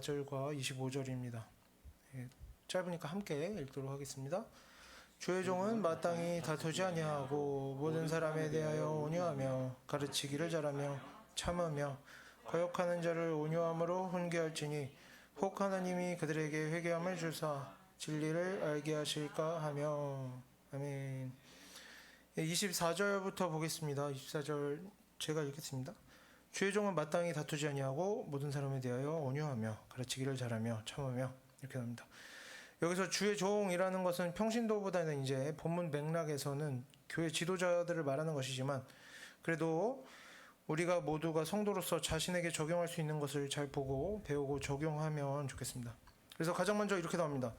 절과 25절입니다. 짧으니까 함께 읽도록 하겠습니다. 주의 종은 마땅히 다투지 아니하고 모든 사람에 대하여 온유하며 가르치기를 잘하며 참으며 거역하는 자를 온유함으로 훈계할지니 혹 하나님이 그들에게 회개함을 주사 진리를 알게 하실까 하며. 아멘. 24절부터 보겠습니다. 24절 제가 읽겠습니다. 주의 종은 마땅히 다투지 아니하고 모든 사람에 대하여 온유하며 가르치기를 잘하며 참으며, 이렇게 나옵니다. 여기서 주의 종이라는 것은 평신도보다는 이제 본문 맥락에서는 교회 지도자들을 말하는 것이지만, 그래도 우리가 모두가 성도로서 자신에게 적용할 수 있는 것을 잘 보고 배우고 적용하면 좋겠습니다. 그래서 가장 먼저 이렇게 나옵니다.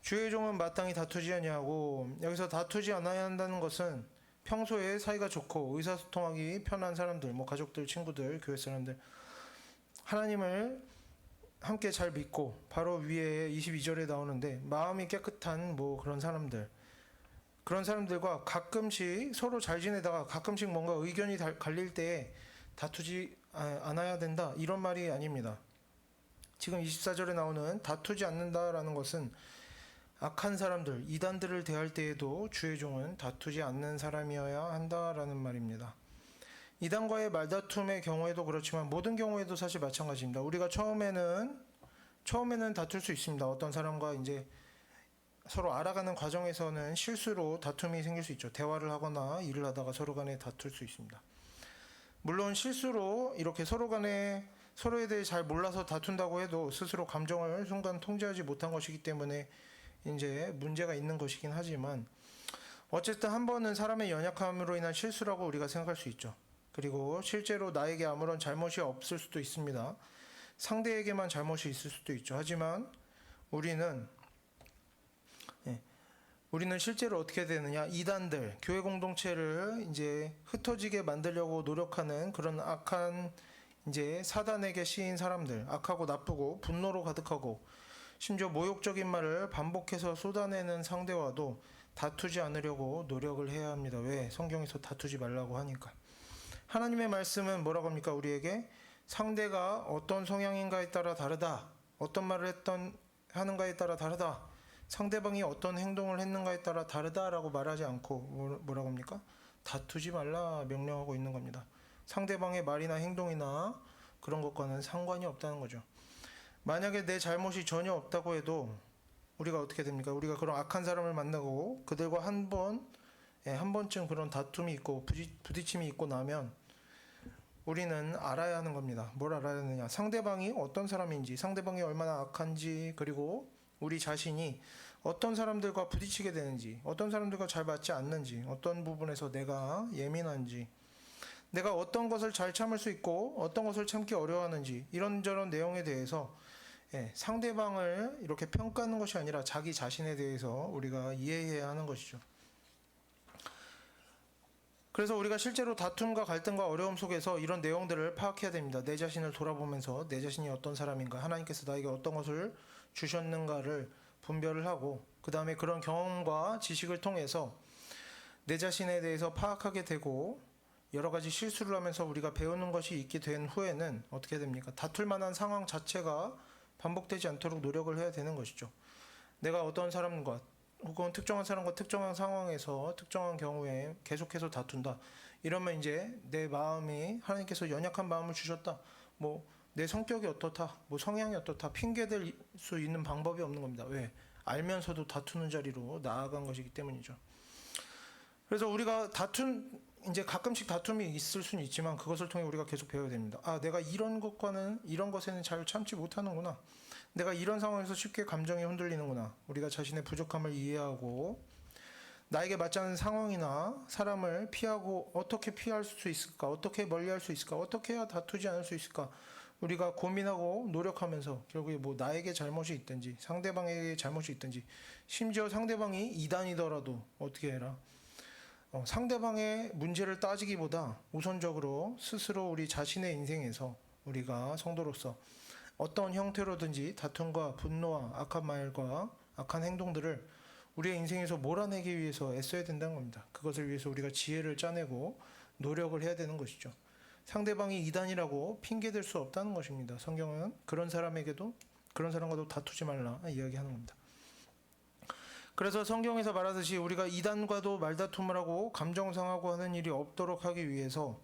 주의 종은 마땅히 다투지 아니하고, 여기서 다투지 않아야 한다는 것은 평소에 사이가 좋고 의사소통하기 편한 사람들, 가족들, 친구들, 교회 사람들, 하나님을 함께 잘 믿고, 바로 위에 22절에 나오는데 마음이 깨끗한 그런 사람들, 그런 사람들과 가끔씩 서로 잘 지내다가 가끔씩 뭔가 의견이 갈릴 때에 다투지 않아야 된다, 이런 말이 아닙니다. 지금 24절에 나오는 다투지 않는다라는 것은 악한 사람들, 이단들을 대할 때에도 주의 종은 다투지 않는 사람이어야 한다라는 말입니다. 이단과의 말다툼의 경우에도 그렇지만 모든 경우에도 사실 마찬가지입니다. 우리가 처음에는 다툴 수 있습니다. 어떤 사람과 이제 서로 알아가는 과정에서는 실수로 다툼이 생길 수 있죠. 대화를 하거나 일을 하다가 서로 간에 다툴 수 있습니다. 물론 실수로 이렇게 서로에 대해 잘 몰라서 다툰다고 해도 스스로 감정을 순간 통제하지 못한 것이기 때문에 이제 문제가 있는 것이긴 하지만, 어쨌든 한 번은 사람의 연약함으로 인한 실수라고 우리가 생각할 수 있죠. 그리고 실제로 나에게 아무런 잘못이 없을 수도 있습니다. 상대에게만 잘못이 있을 수도 있죠. 하지만 우리는 실제로 어떻게 되느냐, 이단들, 교회 공동체를 이제 흩어지게 만들려고 노력하는 그런 악한 이제 사단에게 씌인 사람들, 악하고 나쁘고 분노로 가득하고 심지어 모욕적인 말을 반복해서 쏟아내는 상대와도 다투지 않으려고 노력을 해야 합니다. 왜? 성경에서 다투지 말라고 하니까. 하나님의 말씀은 뭐라고 합니까? 우리에게 상대가 어떤 성향인가에 따라 다르다, 어떤 말을 하는가에 따라 다르다, 상대방이 어떤 행동을 했는가에 따라 다르다라고 말하지 않고 뭐라고 합니까? 다투지 말라 명령하고 있는 겁니다. 상대방의 말이나 행동이나 그런 것과는 상관이 없다는 거죠. 만약에 내 잘못이 전혀 없다고 해도 우리가 어떻게 됩니까? 우리가 그런 악한 사람을 만나고 그들과 한 번쯤 그런 다툼이 있고 부딪힘이 있고 나면 우리는 알아야 하는 겁니다. 뭘 알아야 하느냐? 상대방이 어떤 사람인지, 상대방이 얼마나 악한지, 그리고 우리 자신이 어떤 사람들과 부딪히게 되는지, 어떤 사람들과 잘 맞지 않는지, 어떤 부분에서 내가 예민한지, 내가 어떤 것을 잘 참을 수 있고 어떤 것을 참기 어려워하는지, 이런저런 내용에 대해서 상대방을 이렇게 평가하는 것이 아니라 자기 자신에 대해서 우리가 이해해야 하는 것이죠. 그래서 우리가 실제로 다툼과 갈등과 어려움 속에서 이런 내용들을 파악해야 됩니다. 내 자신을 돌아보면서 내 자신이 어떤 사람인가, 하나님께서 나에게 어떤 것을 주셨는가를 분별을 하고, 그 다음에 그런 경험과 지식을 통해서 내 자신에 대해서 파악하게 되고, 여러 가지 실수를 하면서 우리가 배우는 것이 있게 된 후에는 어떻게 됩니까? 다툴 만한 상황 자체가 반복되지 않도록 노력을 해야 되는 것이죠. 내가 어떤 사람과 혹은 특정한 사람과 특정한 상황에서 특정한 경우에 계속해서 다툰다, 이러면 이제 내 마음이, 하나님께서 연약한 마음을 주셨다, 내 성격이 어떻다, 성향이 어떻다, 핑계댈 수 있는 방법이 없는 겁니다. 왜? 알면서도 다투는 자리로 나아간 것이기 때문이죠. 그래서 우리가 이제 가끔씩 다툼이 있을 수는 있지만 그것을 통해 우리가 계속 배워야 됩니다. 내가 이런 것에는 잘 참지 못하는구나. 내가 이런 상황에서 쉽게 감정이 흔들리는구나. 우리가 자신의 부족함을 이해하고 나에게 맞지 않는 상황이나 사람을 피하고, 어떻게 피할 수 있을까? 어떻게 멀리할 수 있을까? 어떻게 해야 다투지 않을 수 있을까? 우리가 고민하고 노력하면서 결국에 나에게 잘못이 있든지 상대방에게 잘못이 있든지, 심지어 상대방이 이단이더라도 어떻게 해라? 상대방의 문제를 따지기보다 우선적으로 스스로 우리 자신의 인생에서 우리가 성도로서 어떤 형태로든지 다툼과 분노와 악한 말과 악한 행동들을 우리의 인생에서 몰아내기 위해서 애써야 된다는 겁니다. 그것을 위해서 우리가 지혜를 짜내고 노력을 해야 되는 것이죠. 상대방이 이단이라고 핑계댈 수 없다는 것입니다. 성경은 그런 사람에게도 그런 사람과도 다투지 말라 이야기하는 겁니다. 그래서 성경에서 말하듯이 우리가 이단과도 말다툼을 하고 감정 상하고 하는 일이 없도록 하기 위해서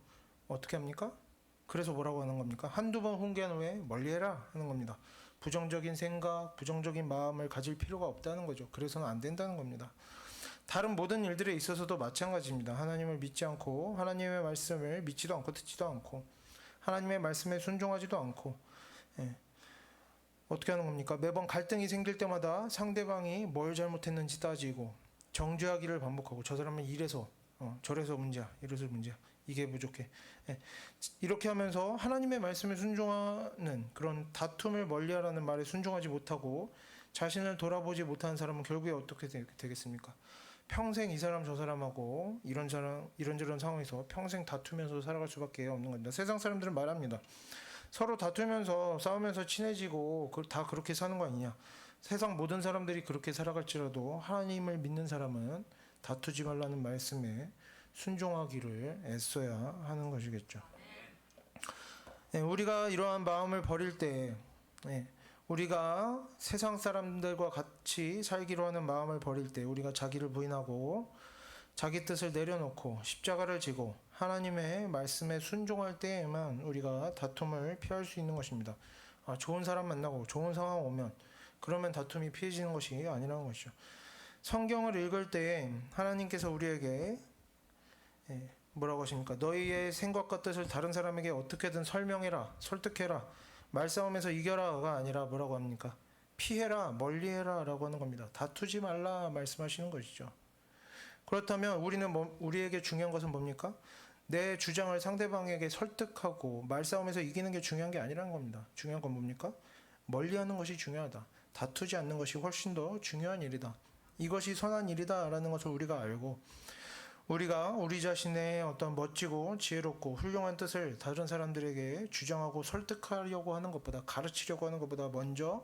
어떻게 합니까? 그래서 뭐라고 하는 겁니까? 한두 번 훈계한 후에 멀리해라 하는 겁니다. 부정적인 생각, 부정적인 마음을 가질 필요가 없다는 거죠. 그래서는 안 된다는 겁니다. 다른 모든 일들에 있어서도 마찬가지입니다. 하나님을 믿지 않고 하나님의 말씀을 믿지도 않고 듣지도 않고 하나님의 말씀에 순종하지도 않고 어떻게 하는 겁니까? 매번 갈등이 생길 때마다 상대방이 뭘 잘못했는지 따지고 정죄하기를 반복하고 저 사람은 이래서 저래서 문제야 이래서 문제야 이게 부족해 이렇게 하면서 하나님의 말씀에 순종하는 그런 다툼을 멀리하라는 말에 순종하지 못하고 자신을 돌아보지 못하는 사람은 결국에 어떻게 되겠습니까? 평생 이 사람 저 사람하고 이런저런 상황에서 평생 다투면서 살아갈 수밖에 없는 겁니다. 세상 사람들은 말합니다. 서로 다투면서 싸우면서 친해지고 다 그렇게 사는 거 아니냐. 세상 모든 사람들이 그렇게 살아갈지라도 하나님을 믿는 사람은 다투지 말라는 말씀에 순종하기를 애써야 하는 것이겠죠. 우리가 이러한 마음을 버릴 때 우리가 세상 사람들과 같이 살기로 하는 마음을 버릴 때 우리가 자기를 부인하고 자기 뜻을 내려놓고 십자가를 지고 하나님의 말씀에 순종할 때에만 우리가 다툼을 피할 수 있는 것입니다. 좋은 사람 만나고 좋은 상황 오면 그러면 다툼이 피해지는 것이 아니라는 것이죠. 성경을 읽을 때 하나님께서 우리에게 뭐라고 하십니까? 너희의 생각과 뜻을 다른 사람에게 어떻게든 설명해라, 설득해라, 말싸움에서 이겨라가 아니라 뭐라고 합니까? 피해라, 멀리해라 라고 하는 겁니다. 다투지 말라 말씀하시는 것이죠. 그렇다면 우리에게 중요한 것은 뭡니까? 내 주장을 상대방에게 설득하고 말싸움에서 이기는 게 중요한 게 아니라는 겁니다. 중요한 건 뭡니까? 멀리하는 것이 중요하다. 다투지 않는 것이 훨씬 더 중요한 일이다. 이것이 선한 일이다 라는 것을 우리가 알고 우리가 우리 자신의 어떤 멋지고 지혜롭고 훌륭한 뜻을 다른 사람들에게 주장하고 설득하려고 하는 것보다 가르치려고 하는 것보다 먼저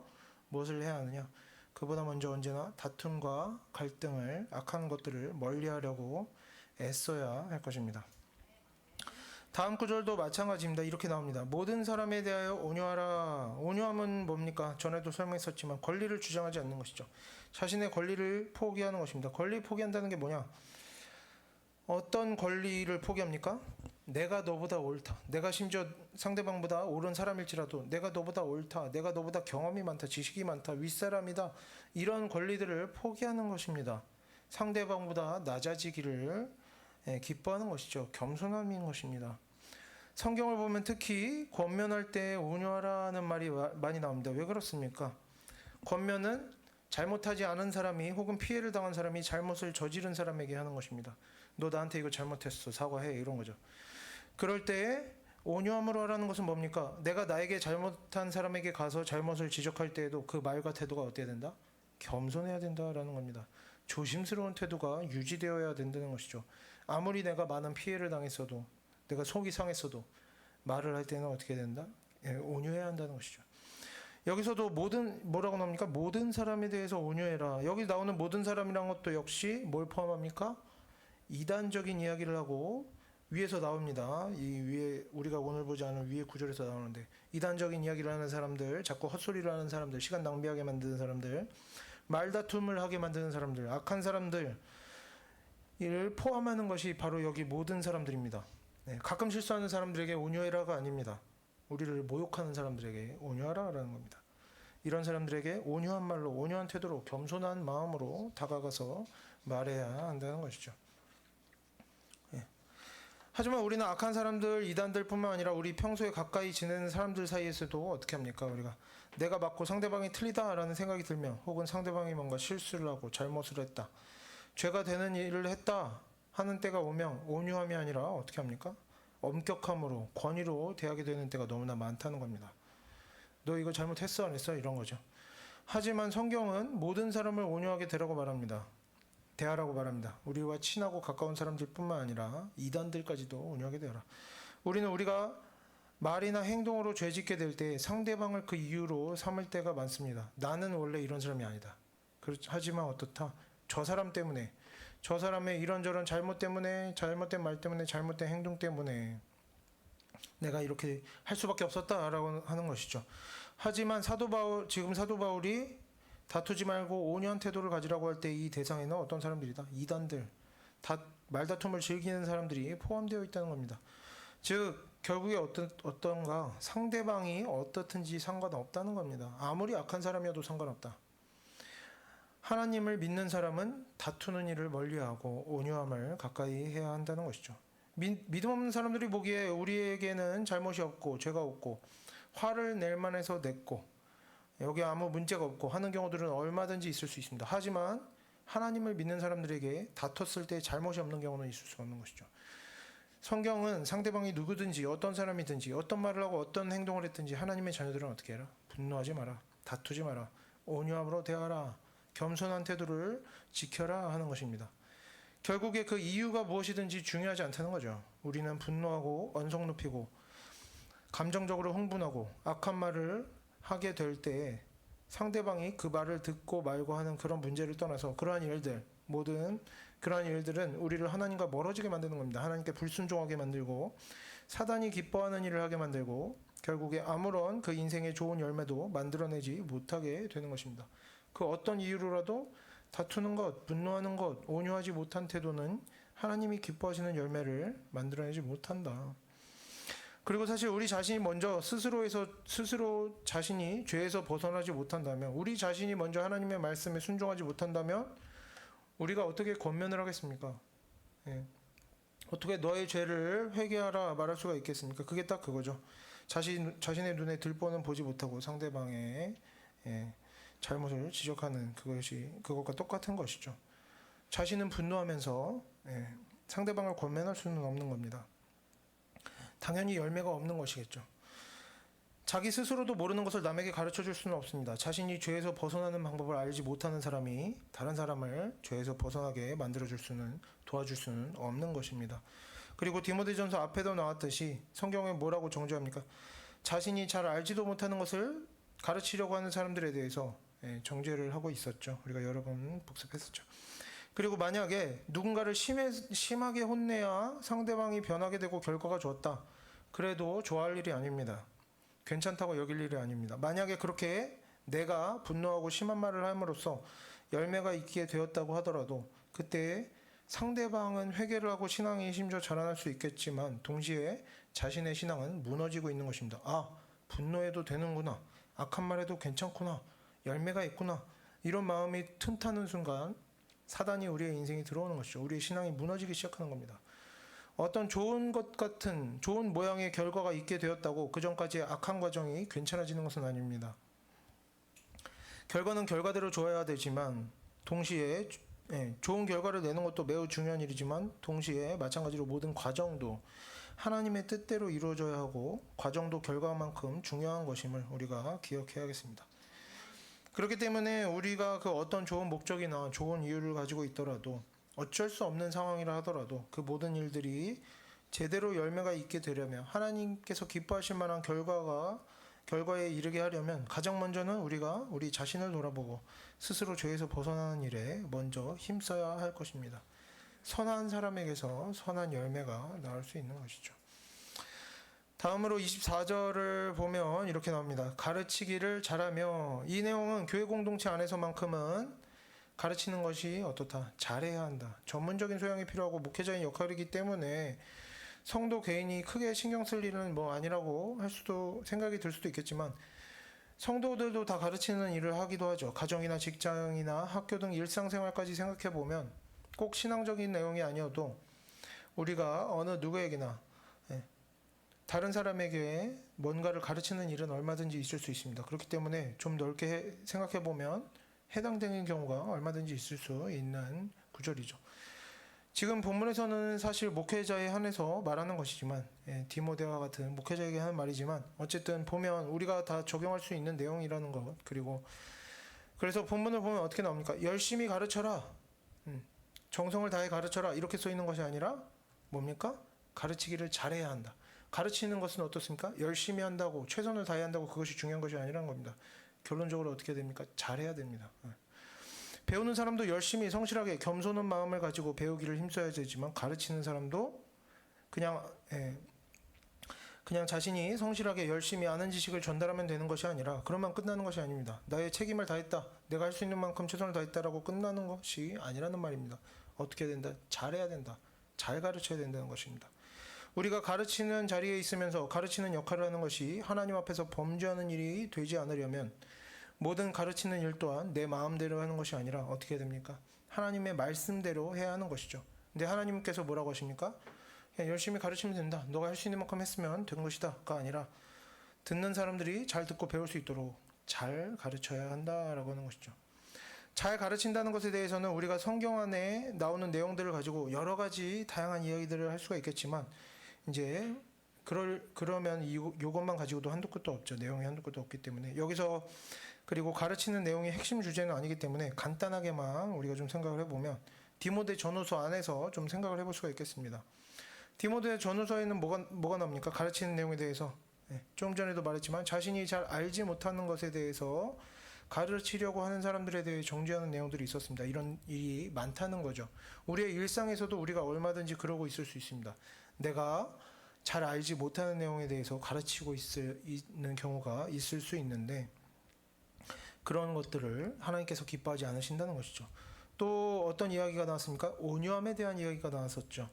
무엇을 해야 하느냐? 그보다 먼저 언제나 다툼과 갈등을 악한 것들을 멀리하려고 애써야 할 것입니다. 다음 구절도 마찬가지입니다. 이렇게 나옵니다. 모든 사람에 대하여 온유하라. 온유함은 뭡니까? 전에도 설명했었지만 권리를 주장하지 않는 것이죠. 자신의 권리를 포기하는 것입니다. 권리 포기한다는 게 뭐냐? 어떤 권리를 포기합니까? 내가 너보다 옳다. 내가 심지어 상대방보다 옳은 사람일지라도 내가 너보다 옳다. 내가 너보다 경험이 많다. 지식이 많다. 윗사람이다. 이런 권리들을 포기하는 것입니다. 상대방보다 낮아지기를 기뻐하는 것이죠. 겸손함인 것입니다. 성경을 보면 특히 권면할 때 온유하라는 말이 많이 나옵니다. 왜 그렇습니까? 권면은 잘못하지 않은 사람이 혹은 피해를 당한 사람이 잘못을 저지른 사람에게 하는 것입니다. 너 나한테 이거 잘못했어. 사과해. 이런 거죠. 그럴 때 온유함으로 하라는 것은 뭡니까? 내가 나에게 잘못한 사람에게 가서 잘못을 지적할 때에도 그 말과 태도가 어때야 된다? 겸손해야 된다라는 겁니다. 조심스러운 태도가 유지되어야 된다는 것이죠. 아무리 내가 많은 피해를 당했어도 내가 속이 상했어도 말을 할 때는 어떻게 된다? 온유해야 한다는 것이죠. 여기서도 뭐라고 나옵니까? 모든 사람에 대해서 온유해라. 여기 나오는 모든 사람이란 것도 역시 뭘 포함합니까? 이단적인 이야기를 하고 위에서 나옵니다. 이 위에 우리가 오늘 보지 않은 위에 구절에서 나오는데 이단적인 이야기를 하는 사람들, 자꾸 헛소리를 하는 사람들, 시간 낭비하게 만드는 사람들, 말다툼을 하게 만드는 사람들, 악한 사람들 이를 포함하는 것이 바로 여기 모든 사람들입니다. 가끔 실수하는 사람들에게 온유해라가 아닙니다. 우리를 모욕하는 사람들에게 온유하라라는 겁니다. 이런 사람들에게 온유한 말로 온유한 태도로 겸손한 마음으로 다가가서 말해야 한다는 것이죠. 하지만 우리는 악한 사람들, 이단들뿐만 아니라 우리 평소에 가까이 지내는 사람들 사이에서도 어떻게 합니까? 우리가 내가 맞고 상대방이 틀리다라는 생각이 들면 혹은 상대방이 뭔가 실수를 하고 잘못을 했다, 죄가 되는 일을 했다 하는 때가 오면 온유함이 아니라 어떻게 합니까? 엄격함으로 권위로 대하게 되는 때가 너무나 많다는 겁니다. 너 이거 잘못했어 안 했어? 이런 거죠. 하지만 성경은 모든 사람을 온유하게 대라고 말합니다. 대하라고 말합니다. 우리와 친하고 가까운 사람들뿐만 아니라 이단들까지도 온유하게 대하라. 우리가 말이나 행동으로 죄짓게 될 때 상대방을 그 이유로 삼을 때가 많습니다. 나는 원래 이런 사람이 아니다. 하지만 어떻다? 저 사람 때문에, 저 사람의 이런저런 잘못 때문에, 잘못된 말 때문에, 잘못된 행동 때문에 내가 이렇게 할 수밖에 없었다라고 하는 것이죠. 하지만 지금 사도 바울이 다투지 말고 온유한 태도를 가지라고 할 때 이 대상에는 어떤 사람들이다? 이단들, 말다툼을 즐기는 사람들이 포함되어 있다는 겁니다. 즉 결국에 어떤가 상대방이 어떻든지 상관없다는 겁니다. 아무리 악한 사람이어도 상관없다. 하나님을 믿는 사람은 다투는 일을 멀리하고 온유함을 가까이 해야 한다는 것이죠. 믿음 없는 사람들이 보기에 우리에게는 잘못이 없고 죄가 없고 화를 낼 만해서 냈고 여기 아무 문제가 없고 하는 경우들은 얼마든지 있을 수 있습니다. 하지만 하나님을 믿는 사람들에게 다퉜을 때 잘못이 없는 경우는 있을 수가 없는 것이죠. 성경은 상대방이 누구든지 어떤 사람이든지 어떤 말을 하고 어떤 행동을 했든지 하나님의 자녀들은 어떻게 해라? 분노하지 마라. 다투지 마라. 온유함으로 대하라. 겸손한 태도를 지켜라 하는 것입니다. 결국에 그 이유가 무엇이든지 중요하지 않다는 거죠. 우리는 분노하고 언성 높이고 감정적으로 흥분하고 악한 말을 하게 될 때 상대방이 그 말을 듣고 말고 하는 그런 문제를 떠나서 모든 그러한 일들은 우리를 하나님과 멀어지게 만드는 겁니다. 하나님께 불순종하게 만들고 사단이 기뻐하는 일을 하게 만들고 결국에 아무런 그 인생의 좋은 열매도 만들어내지 못하게 되는 것입니다. 그 어떤 이유로라도 다투는 것, 분노하는 것, 온유하지 못한 태도는 하나님이 기뻐하시는 열매를 만들어내지 못한다. 그리고 사실 우리 자신이 먼저 스스로 자신이 죄에서 벗어나지 못한다면, 우리 자신이 먼저 하나님의 말씀에 순종하지 못한다면 우리가 어떻게 권면을 하겠습니까? 예. 어떻게 너의 죄를 회개하라 말할 수가 있겠습니까? 그게 딱 그거죠. 자신의 눈에 들보는 보지 못하고 상대방의 잘못을 지적하는 그것과 똑같은 것이죠. 자신은 분노하면서 상대방을 권면할 수는 없는 겁니다. 당연히 열매가 없는 것이겠죠. 자기 스스로도 모르는 것을 남에게 가르쳐 줄 수는 없습니다. 자신이 죄에서 벗어나는 방법을 알지 못하는 사람이 다른 사람을 죄에서 벗어나게 도와줄 수는 없는 것입니다. 그리고 디모데전서 앞에도 나왔듯이 성경에 뭐라고 정죄합니까? 자신이 잘 알지도 못하는 것을 가르치려고 하는 사람들에 대해서 정죄를 하고 있었죠. 우리가 여러 번 복습했었죠. 그리고 만약에 누군가를 심하게 혼내야 상대방이 변하게 되고 결과가 좋았다. 그래도 좋아할 일이 아닙니다. 괜찮다고 여길 일이 아닙니다. 만약에 그렇게 내가 분노하고 심한 말을 함으로써 열매가 있게 되었다고 하더라도 그때 상대방은 회개를 하고 신앙이 심지어 자라날 수 있겠지만 동시에 자신의 신앙은 무너지고 있는 것입니다. 아, 분노해도 되는구나. 악한 말해도 괜찮구나. 열매가 있구나. 이런 마음이 틈타는 순간 사단이 우리의 인생에 들어오는 것이죠. 우리의 신앙이 무너지기 시작하는 겁니다. 어떤 좋은 모양의 결과가 있게 되었다고 그 전까지의 악한 과정이 괜찮아지는 것은 아닙니다. 결과는 결과대로 좋아야 되지만 동시에 좋은 결과를 내는 것도 매우 중요한 일이지만 동시에 마찬가지로 모든 과정도 하나님의 뜻대로 이루어져야 하고 과정도 결과만큼 중요한 것임을 우리가 기억해야겠습니다. 그렇기 때문에 우리가 그 어떤 좋은 목적이나 좋은 이유를 가지고 있더라도 어쩔 수 없는 상황이라 하더라도 그 모든 일들이 제대로 열매가 있게 되려면 하나님께서 기뻐하실 만한 결과에 이르게 하려면 가장 먼저는 우리가 우리 자신을 돌아보고 스스로 죄에서 벗어나는 일에 먼저 힘써야 할 것입니다. 선한 사람에게서 선한 열매가 나올 수 있는 것이죠. 다음으로 24절을 보면 이렇게 나옵니다. 가르치기를 잘하며, 이 내용은 교회 공동체 안에서만큼은 가르치는 것이 어떻다? 잘해야 한다. 전문적인 소양이 필요하고 목회자의 역할이기 때문에 성도 개인이 크게 신경 쓸 일은 아니라고 생각이 들 수도 있겠지만 성도들도 다 가르치는 일을 하기도 하죠. 가정이나 직장이나 학교 등 일상생활까지 생각해 보면 꼭 신앙적인 내용이 아니어도 우리가 어느 누구에게나 다른 사람에게 뭔가를 가르치는 일은 얼마든지 있을 수 있습니다. 그렇기 때문에 좀 넓게 생각해 보면 해당되는 경우가 얼마든지 있을 수 있는 구절이죠. 지금 본문에서는 사실 목회자에 한해서 말하는 것이지만 디모데와 같은 목회자에게 하는 말이지만 어쨌든 보면 우리가 다 적용할 수 있는 내용이라는 것. 그리고 그래서 본문을 보면 어떻게 나옵니까? 열심히 가르쳐라. 정성을 다해 가르쳐라. 이렇게 써 있는 것이 아니라 뭡니까? 가르치기를 잘해야 한다. 가르치는 것은 어떻습니까? 열심히 한다고 최선을 다해야 한다고 그것이 중요한 것이 아니라는 겁니다. 결론적으로 어떻게 됩니까? 잘해야 됩니다. 배우는 사람도 열심히 성실하게 겸손한 마음을 가지고 배우기를 힘써야 되지만 가르치는 사람도 그냥 그냥 자신이 성실하게 열심히 아는 지식을 전달하면 되는 것이 아니라 그러면 끝나는 것이 아닙니다. 나의 책임을 다했다. 내가 할 수 있는 만큼 최선을 다했다라고 끝나는 것이 아니라는 말입니다. 어떻게 된다? 잘해야 된다. 잘 가르쳐야 된다는 것입니다. 우리가 가르치는 자리에 있으면서 가르치는 역할을 하는 것이 하나님 앞에서 범죄하는 일이 되지 않으려면 모든 가르치는 일 또한 내 마음대로 하는 것이 아니라 어떻게 됩니까? 하나님의 말씀대로 해야 하는 것이죠. 근데 하나님께서 뭐라고 하십니까? 그냥 열심히 가르치면 된다. 너가 할 수 있는 만큼 했으면 된 것이다가 아니라 듣는 사람들이 잘 듣고 배울 수 있도록 잘 가르쳐야 한다라고 하는 것이죠. 잘 가르친다는 것에 대해서는 우리가 성경 안에 나오는 내용들을 가지고 여러 가지 다양한 이야기들을 할 수가 있겠지만 이제 그러면 이것만 가지고도 한도 끝도 없죠. 내용이 한도 끝도 없기 때문에 여기서 그리고 가르치는 내용이 핵심 주제는 아니기 때문에 간단하게만 우리가 좀 생각을 해보면 디모데 전후서 안에서 좀 생각을 해볼 수가 있겠습니다. 디모데 전후서에는 뭐가 나옵니까? 가르치는 내용에 대해서 좀 전에도 말했지만 자신이 잘 알지 못하는 것에 대해서 가르치려고 하는 사람들에 대해 정죄하는 내용들이 있었습니다. 이런 일이 많다는 거죠. 우리의 일상에서도 우리가 얼마든지 그러고 있을 수 있습니다. 내가 잘 알지 못하는 내용에 대해서 가르치고 있는 경우가 있을 수 있는데 그런 것들을 하나님께서 기뻐하지 않으신다는 것이죠. 또 어떤 이야기가 나왔습니까? 온유함에 대한 이야기가 나왔었죠.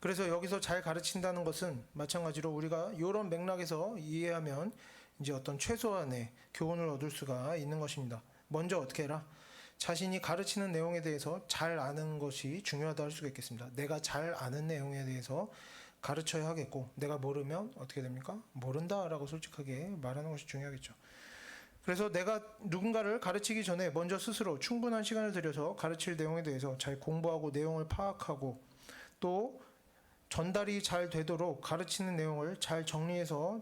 그래서 여기서 잘 가르친다는 것은 마찬가지로 우리가 이런 맥락에서 이해하면 이제 어떤 최소한의 교훈을 얻을 수가 있는 것입니다. 먼저 어떻게 해라? 자신이 가르치는 내용에 대해서 잘 아는 것이 중요하다 할 수가 있겠습니다. 내가 잘 아는 내용에 대해서 가르쳐야 하겠고 내가 모르면 어떻게 됩니까? 모른다라고 솔직하게 말하는 것이 중요하겠죠. 그래서 내가 누군가를 가르치기 전에 먼저 스스로 충분한 시간을 들여서 가르칠 내용에 대해서 잘 공부하고 내용을 파악하고 또 전달이 잘 되도록 가르치는 내용을 잘 정리해서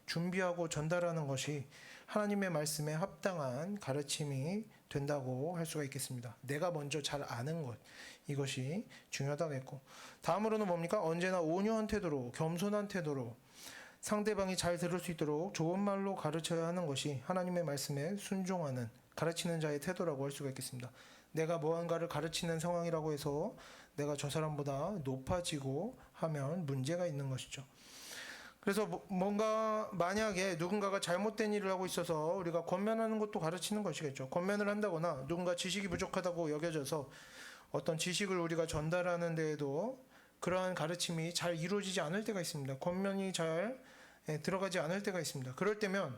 준비하고 전달하는 것이 하나님의 말씀에 합당한 가르침이 된다고 할 수가 있겠습니다. 내가 먼저 잘 아는 것, 이것이 중요하다고 했고 다음으로는 뭡니까? 언제나 온유한 태도로 겸손한 태도로 상대방이 잘 들을 수 있도록 좋은 말로 가르쳐야 하는 것이 하나님의 말씀에 순종하는 가르치는 자의 태도라고 할 수가 있겠습니다. 내가 무언가를 가르치는 상황이라고 해서 내가 저 사람보다 높아지고 하면 문제가 있는 것이죠. 그래서 뭔가 만약에 누군가가 잘못된 일을 하고 있어서 우리가 권면하는 것도 가르치는 것이겠죠. 권면을 한다거나 누군가 지식이 부족하다고 여겨져서 어떤 지식을 우리가 전달하는 데에도 그러한 가르침이 잘 이루어지지 않을 때가 있습니다. 권면이 잘 들어가지 않을 때가 있습니다. 그럴 때면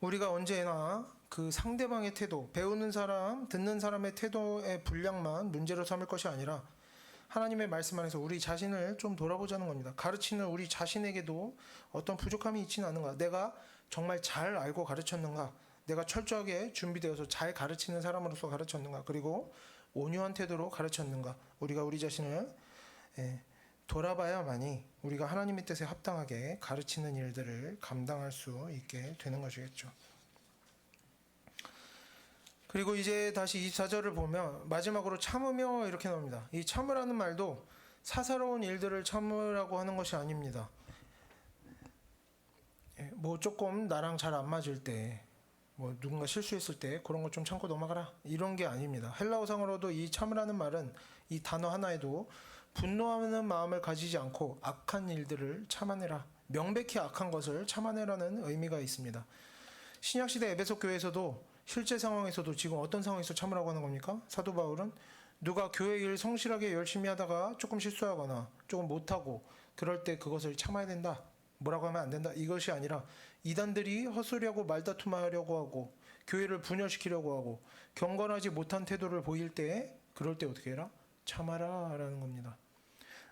우리가 언제나 그 상대방의 태도, 배우는 사람, 듣는 사람의 태도의 분량만 문제로 삼을 것이 아니라 하나님의 말씀 안에서 우리 자신을 좀 돌아보자는 겁니다. 가르치는 우리 자신에게도 어떤 부족함이 있지는 않은가? 내가 정말 잘 알고 가르쳤는가? 내가 철저하게 준비되어서 잘 가르치는 사람으로서 가르쳤는가? 그리고 온유한 태도로 가르쳤는가? 우리가 우리 자신을 돌아봐야만이 우리가 하나님의 뜻에 합당하게 가르치는 일들을 감당할 수 있게 되는 것이겠죠. 그리고 이제 다시 24절을 보면 마지막으로 참으며 이렇게 나옵니다. 이 참으라는 말도 사사로운 일들을 참으라고 하는 것이 아닙니다. 뭐 조금 나랑 잘 안 맞을 때, 뭐 누군가 실수했을 때 그런 거 좀 참고 넘어가라 이런 게 아닙니다. 헬라어상으로도 이 참으라는 말은 이 단어 하나에도 분노하는 마음을 가지지 않고 악한 일들을 참아내라, 명백히 악한 것을 참아내라는 의미가 있습니다. 신약시대 에베소 교회에서도 실제 상황에서도 지금 어떤 상황에서 참으라고 하는 겁니까? 사도 바울은 누가 교회 일 성실하게 열심히 하다가 조금 실수하거나 조금 못하고 그럴 때 그것을 참아야 된다, 뭐라고 하면 안 된다, 이것이 아니라 이단들이 헛소리하고 말다툼하려고 하고 교회를 분열시키려고 하고 경건하지 못한 태도를 보일 때 그럴 때 어떻게 해라? 참아라 라는 겁니다.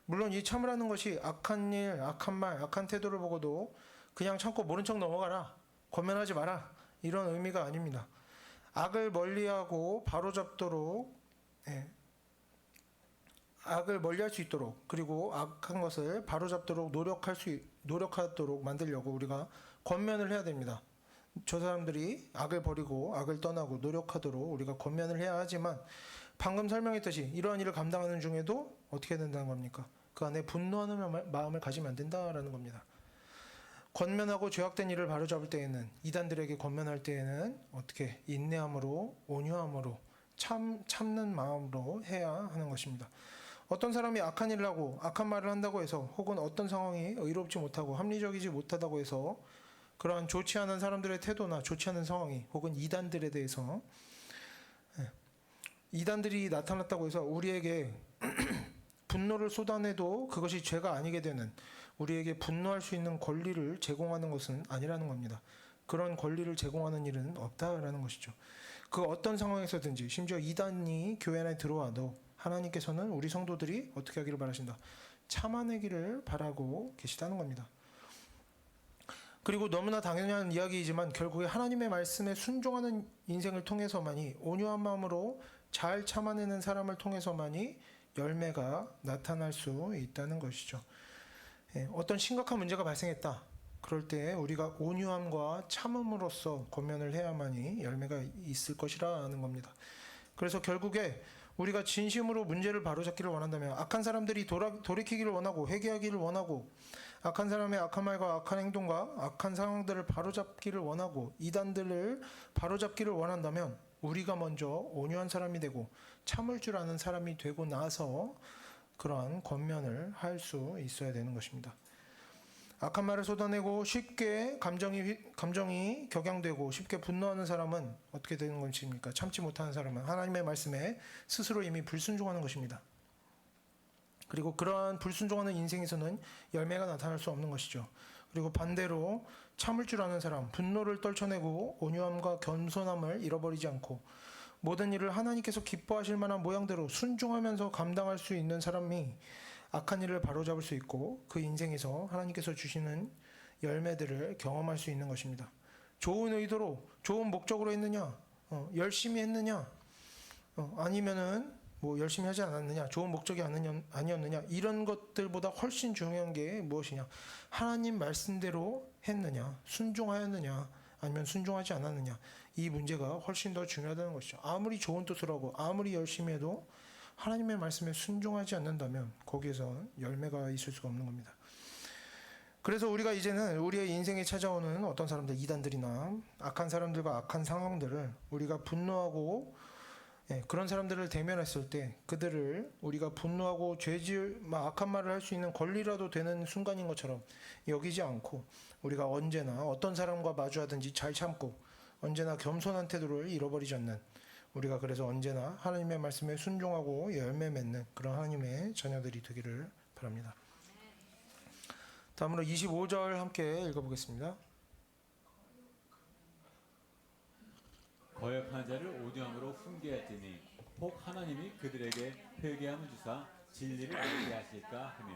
물론 이 참으라는 것이 악한 일, 악한 말, 악한 태도를 보고도 그냥 참고 모른 척 넘어가라, 권면하지 마라, 이런 의미가 아닙니다. 악을 멀리하고 바로잡도록, 악을 멀리할 수 있도록, 그리고 악한 것을 바로잡도록 노력하도록 만들려고 우리가 권면을 해야 됩니다. 저 사람들이 악을 버리고 악을 떠나고 노력하도록 우리가 권면을 해야 하지만 방금 설명했듯이 이러한 일을 감당하는 중에도 어떻게 된다는 겁니까? 그 안에 분노하는 마음을 가지면 안 된다라는 겁니다. 권면하고 죄악된 일을 바로잡을 때에는, 이단들에게 권면할 때에는 어떻게 인내함으로, 온유함으로, 참는 마음으로 해야 하는 것입니다. 어떤 사람이 악한 일을 하고 악한 말을 한다고 해서 혹은 어떤 상황이 의롭지 못하고 합리적이지 못하다고 해서 그러한 좋지 않은 사람들의 태도나 좋지 않은 상황이 혹은 이단들에 대해서 이단들이 나타났다고 해서 우리에게 분노를 쏟아내도 그것이 죄가 아니게 되는, 우리에게 분노할 수 있는 권리를 제공하는 것은 아니라는 겁니다. 그런 권리를 제공하는 일은 없다라는 것이죠. 그 어떤 상황에서든지 심지어 이단이 교회 안에 들어와도 하나님께서는 우리 성도들이 어떻게 하기를 바라신다? 참아내기를 바라고 계시다는 겁니다. 그리고 너무나 당연한 이야기이지만 결국에 하나님의 말씀에 순종하는 인생을 통해서만이, 온유한 마음으로 잘 참아내는 사람을 통해서만이 열매가 나타날 수 있다는 것이죠. 어떤 심각한 문제가 발생했다. 그럴 때 우리가 온유함과 참음으로써 권면을 해야만이 열매가 있을 것이라는 겁니다. 그래서 결국에 우리가 진심으로 문제를 바로잡기를 원한다면, 악한 사람들이 돌이키기를 원하고 회개하기를 원하고, 악한 사람의 악한 말과 악한 행동과 악한 상황들을 바로잡기를 원하고 이단들을 바로잡기를 원한다면 우리가 먼저 온유한 사람이 되고 참을 줄 아는 사람이 되고 나서 그러한 권면을 할 수 있어야 되는 것입니다. 악한 말을 쏟아내고 쉽게 감정이 격양되고 쉽게 분노하는 사람은 어떻게 되는 것입니까? 참지 못하는 사람은 하나님의 말씀에 스스로 이미 불순종하는 것입니다. 그리고 그러한 불순종하는 인생에서는 열매가 나타날 수 없는 것이죠. 그리고 반대로 참을 줄 아는 사람, 분노를 떨쳐내고 온유함과 겸손함을 잃어버리지 않고 모든 일을 하나님께서 기뻐하실 만한 모양대로 순종하면서 감당할 수 있는 사람이 악한 일을 바로잡을 수 있고 그 인생에서 하나님께서 주시는 열매들을 경험할 수 있는 것입니다. 좋은 의도로, 좋은 목적으로 했느냐, 열심히 했느냐, 아니면은 뭐 열심히 하지 않았느냐, 좋은 목적이 아니었느냐, 이런 것들보다 훨씬 중요한 게 무엇이냐, 하나님 말씀대로 했느냐, 순종하였느냐, 아니면 순종하지 않았느냐, 이 문제가 훨씬 더 중요하다는 것이죠. 아무리 좋은 뜻으로 하고 아무리 열심히 해도 하나님의 말씀에 순종하지 않는다면 거기에서 열매가 있을 수가 없는 겁니다. 그래서 우리가 이제는 우리의 인생에 찾아오는 어떤 사람들, 이단들이나 악한 사람들과 악한 상황들을 우리가 분노하고 그런 사람들을 대면했을 때 그들을 우리가 분노하고 악한 말을 할 수 있는 권리라도 되는 순간인 것처럼 여기지 않고 우리가 언제나 어떤 사람과 마주하든지 잘 참고 언제나 겸손한 태도를 잃어버리지 않는, 우리가 그래서 언제나 하나님의 말씀에 순종하고 열매 맺는 그런 하나님의 자녀들이 되기를 바랍니다. 다음으로 25절 함께 읽어보겠습니다. 거역하는 자를 온유함으로 훈계할지니 혹 하나님이 그들에게 회개함을 주사 진리를 알게 하실까 하며.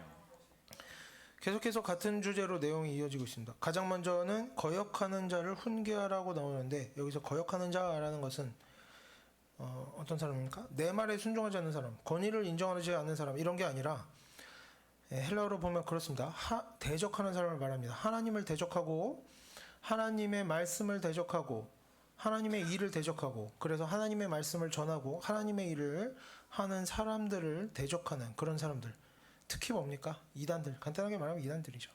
계속해서 같은 주제로 내용이 이어지고 있습니다. 가장 먼저는 거역하는 자를 훈계하라고 나오는데, 여기서 거역하는 자라는 것은 어떤 사람입니까? 내 말에 순종하지 않는 사람, 권위를 인정하지 않는 사람, 이런 게 아니라 헬라어로 보면 그렇습니다. 대적하는 사람을 말합니다. 하나님을 대적하고 하나님의 말씀을 대적하고 하나님의 일을 대적하고, 그래서 하나님의 말씀을 전하고 하나님의 일을 하는 사람들을 대적하는 그런 사람들, 특히 뭡니까? 이단들, 간단하게 말하면 이단들이죠.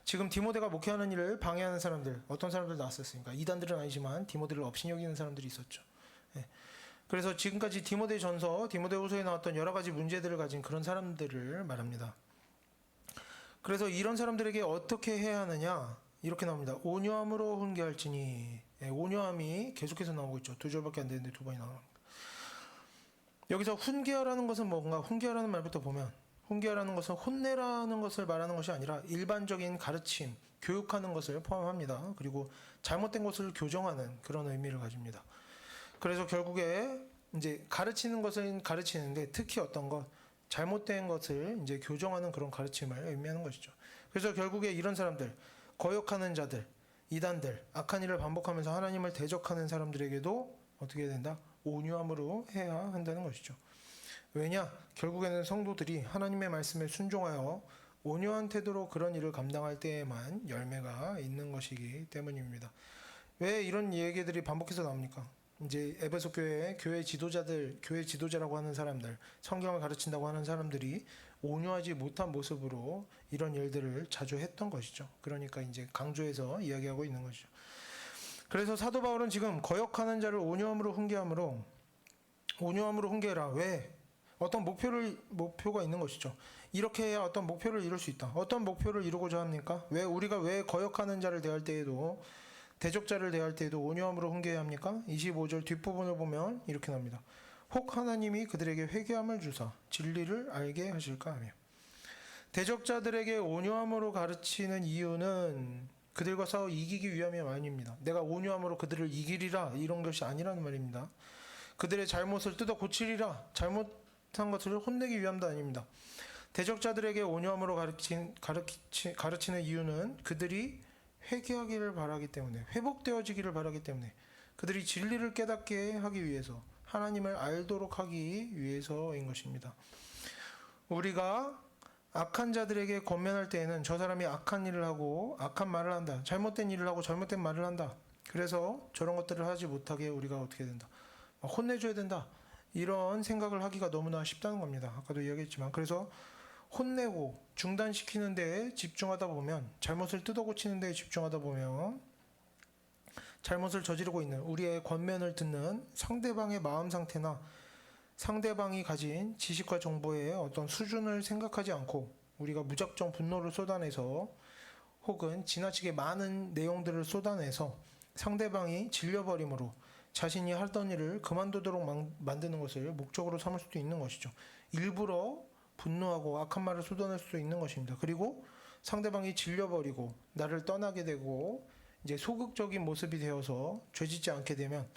지금 디모데가 목회하는 일을 방해하는 사람들, 어떤 사람들 나왔었습니까? 이단들은 아니지만 디모데를 업신여기는 사람들이 있었죠. 그래서 지금까지 디모데전서, 디모데후서에 나왔던 여러 가지 문제들을 가진 그런 사람들을 말합니다. 그래서 이런 사람들에게 어떻게 해야 하느냐, 이렇게 나옵니다. 온유함으로 훈계할지니. 온유함이 계속해서 나오고 있죠. 2절밖에 안 되는데 2번이 나옵니다. 여기서 훈계하라는 것은 뭔가, 훈계하라는 말부터 보면 훈계하라는 것은 혼내라는 것을 말하는 것이 아니라 일반적인 가르침, 교육하는 것을 포함합니다. 그리고 잘못된 것을 교정하는 그런 의미를 가집니다. 그래서 결국에 이제 가르치는 것은 가르치는데 특히 어떤 것, 잘못된 것을 이제 교정하는 그런 가르침을 의미하는 것이죠. 그래서 결국에 이런 사람들, 거역하는 자들, 이단들, 악한 일을 반복하면서 하나님을 대적하는 사람들에게도 어떻게 해야 된다? 온유함으로 해야 한다는 것이죠. 왜냐? 결국에는 성도들이 하나님의 말씀에 순종하여 온유한 태도로 그런 일을 감당할 때에만 열매가 있는 것이기 때문입니다. 왜 이런 얘기들이 반복해서 나옵니까? 이제 에베소 교회 지도자라고 하는 사람들, 성경을 가르친다고 하는 사람들이 온유하지 못한 모습으로 이런 일들을 자주 했던 것이죠. 그러니까 이제 강조해서 이야기하고 있는 것이죠. 그래서 사도 바울은 지금 거역하는 자를 온유함으로 훈계해라. 왜? 어떤 목표가 있는 것이죠. 이렇게 해야 어떤 목표를 이룰 수 있다. 어떤 목표를 이루고자 합니까? 우리가 왜 거역하는 자를 대할 때에도, 대적자를 대할 때에도 온유함으로 훈계해야 합니까? 25절 뒷부분을 보면 이렇게 나옵니다. 혹 하나님이 그들에게 회개함을 주사 진리를 알게 하실까 하며. 대적자들에게 온유함으로 가르치는 이유는 그들과 싸워 이기기 위함이 아닙니다. 내가 온유함으로 그들을 이기리라 이런 것이 아니라는 말입니다. 그들의 잘못을 뜯어 고치리라, 잘못한 것을 혼내기 위함도 아닙니다. 대적자들에게 온유함으로 가르치는 이유는 그들이 회개하기를 바라기 때문에, 회복되어지기를 바라기 때문에, 그들이 진리를 깨닫게 하기 위해서, 하나님을 알도록 하기 위해서인 것입니다. 우리가 악한 자들에게 권면할 때에는 저 사람이 악한 일을 하고 악한 말을 한다, 잘못된 일을 하고 잘못된 말을 한다, 그래서 저런 것들을 하지 못하게 우리가 어떻게 된다, 혼내줘야 된다, 이런 생각을 하기가 너무나 쉽다는 겁니다. 아까도 이야기했지만, 그래서 혼내고 중단시키는 데에 집중하다 보면, 잘못을 뜯어 고치는 데에 집중하다 보면 잘못을 저지르고 있는 우리의 권면을 듣는 상대방의 마음 상태나 상대방이 가진 지식과 정보의 어떤 수준을 생각하지 않고 우리가 무작정 분노를 쏟아내서, 혹은 지나치게 많은 내용들을 쏟아내서 상대방이 질려버림으로 자신이 하던 일을 그만두도록 만드는 것을 목적으로 삼을 수도 있는 것이죠. 일부러 분노하고 악한 말을 쏟아낼 수도 있는 것입니다. 그리고 상대방이 질려버리고 나를 떠나게 되고 이제 소극적인 모습이 되어서 죄짓지 않게 되면